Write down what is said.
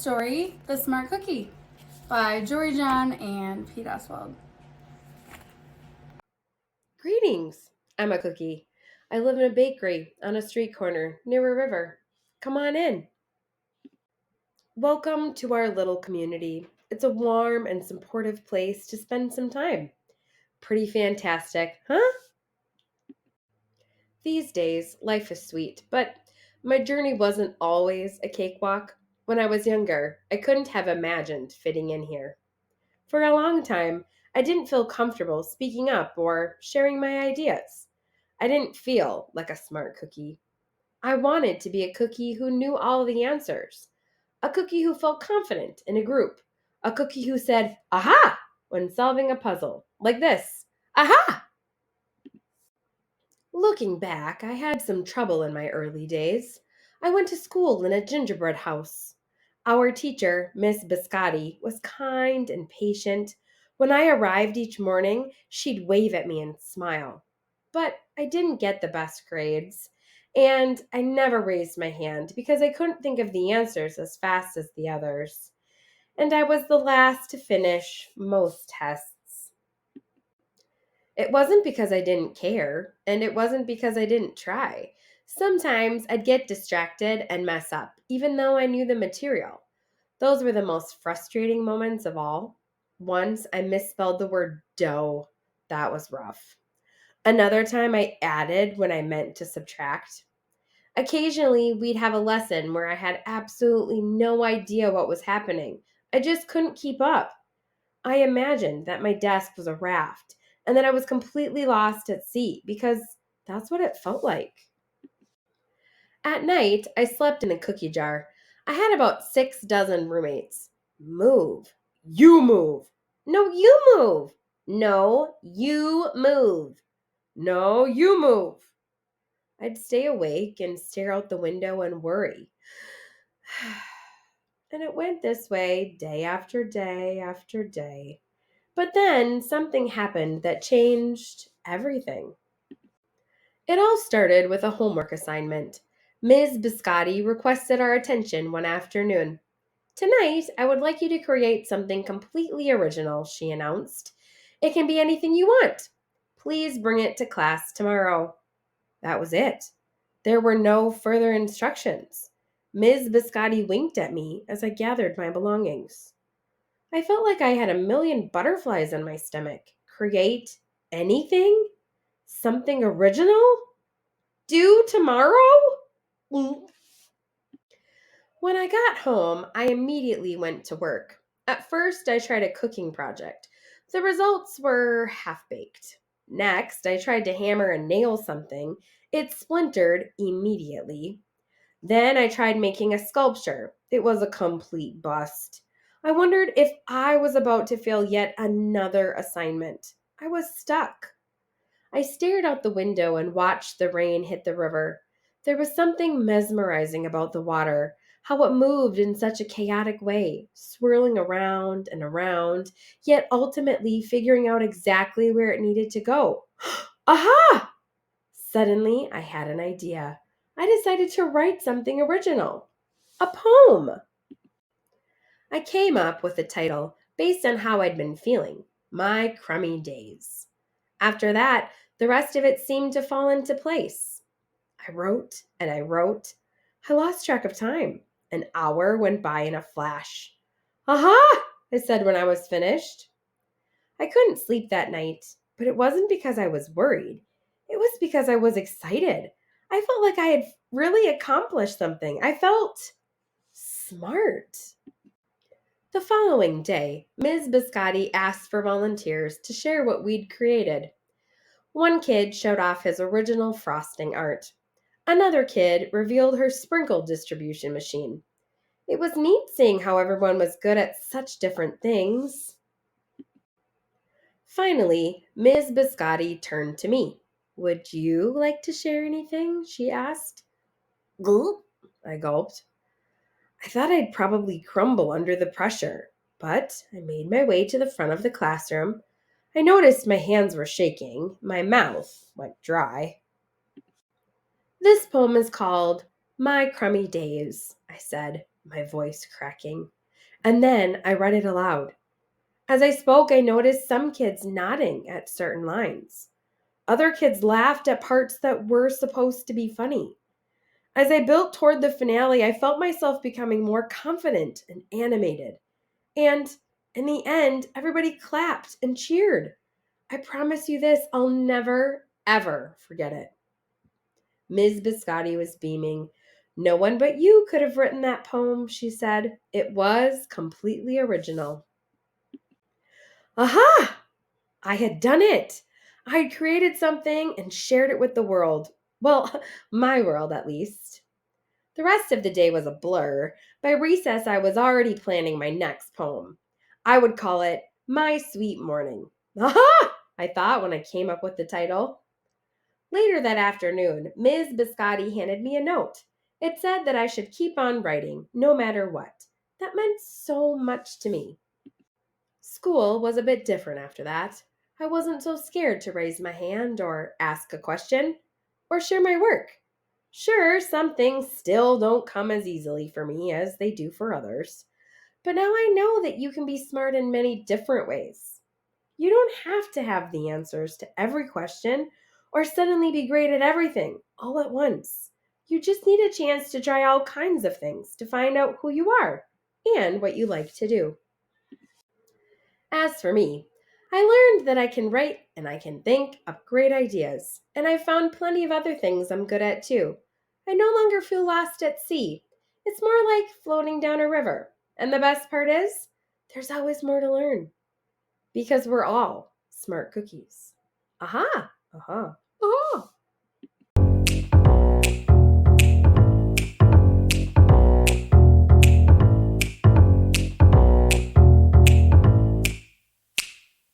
story, The Smart Cookie by Jory John and Pete Oswald. Greetings. I'm a cookie. I live in a bakery on a street corner near a river. Come on in. Welcome to our little community. It's a warm and supportive place to spend some time. Pretty fantastic, huh? These days, life is sweet, but my journey wasn't always a cakewalk. When I was younger, I couldn't have imagined fitting in here. For a long time, I didn't feel comfortable speaking up or sharing my ideas. I didn't feel like a smart cookie. I wanted to be a cookie who knew all the answers, a cookie who felt confident in a group, a cookie who said, aha, when solving a puzzle, like this, aha! Looking back, I had some trouble in my early days. I went to school in a gingerbread house. Our teacher, Miss Biscotti, was kind and patient. When I arrived each morning, she'd wave at me and smile. But I didn't get the best grades, and I never raised my hand because I couldn't think of the answers as fast as the others. And I was the last to finish most tests. It wasn't because I didn't care, and it wasn't because I didn't try. Sometimes I'd get distracted and mess up, even though I knew the material. Those were the most frustrating moments of all. Once I misspelled the word dough. That was rough. Another time I added when I meant to subtract. Occasionally, we'd have a lesson where I had absolutely no idea what was happening. I just couldn't keep up. I imagined that my desk was a raft and that I was completely lost at sea because that's what it felt like. At night, I slept in a cookie jar. I had about 6 dozen roommates. Move. You move. No, you move. No, you move. No, you move. I'd stay awake and stare out the window and worry. And it went this way day after day after day. But then something happened that changed everything. It all started with a homework assignment. Ms. Biscotti requested our attention one afternoon. Tonight, I would like you to create something completely original, she announced. It can be anything you want. Please bring it to class tomorrow. That was it. There were no further instructions. Ms. Biscotti winked at me as I gathered my belongings. I felt like I had a million butterflies in my stomach. Create anything? Something original? Due tomorrow? Mm. When I got home, I immediately went to work. At first, I tried a cooking project. The results were half baked. Next, I tried to hammer and nail something. It splintered immediately. Then I tried making a sculpture. It was a complete bust. I wondered if I was about to fail yet another assignment. I was stuck. I stared out the window and watched the rain hit the river. There was something mesmerizing about the water, how it moved in such a chaotic way, swirling around and around, yet ultimately figuring out exactly where it needed to go. Aha! Suddenly, I had an idea. I decided to write something original. A poem. I came up with a title based on how I'd been feeling. My crummy days. After that, the rest of it seemed to fall into place. I wrote and I wrote. I lost track of time. An hour went by in a flash. Aha! I said when I was finished. I couldn't sleep that night, but it wasn't because I was worried. It was because I was excited. I felt like I had really accomplished something. I felt smart. The following day, Ms. Biscotti asked for volunteers to share what we'd created. One kid showed off his original frosting art. Another kid revealed her sprinkle distribution machine. It was neat seeing how everyone was good at such different things. Finally, Ms. Biscotti turned to me. Would you like to share anything? She asked. Gulp, I gulped. I thought I'd probably crumble under the pressure, but I made my way to the front of the classroom. I noticed my hands were shaking, my mouth went dry. This poem is called My Crummy Days, I said. my voice cracking. And then I read it aloud. As I spoke, I noticed some kids nodding at certain lines. Other kids laughed at parts that were supposed to be funny. As I built toward the finale, I felt myself becoming more confident and animated. And in the end, everybody clapped and cheered. I promise you this, I'll never, ever forget it. Ms. Biscotti was beaming. No one but you could have written that poem, she said. It was completely original. Aha! I had done it. I had created something and shared it with the world. Well, my world at least. The rest of the day was a blur. By recess, I was already planning my next poem. I would call it My Sweet Morning. Aha! I thought when I came up with the title. Later that afternoon, Ms. Biscotti handed me a note. It said that I should keep on writing, no matter what. That meant so much to me. School was a bit different after that. I wasn't so scared to raise my hand or ask a question or share my work. Sure, some things still don't come as easily for me as they do for others, but now I know that you can be smart in many different ways. You don't have to have the answers to every question or suddenly be great at everything all at once. You just need a chance to try all kinds of things to find out who you are and what you like to do. As for me, I learned that I can write and I can think up great ideas, and I've found plenty of other things I'm good at too. I no longer feel lost at sea. It's more like floating down a river. And the best part is, there's always more to learn. Because we're all smart cookies. Aha! Aha! Aha!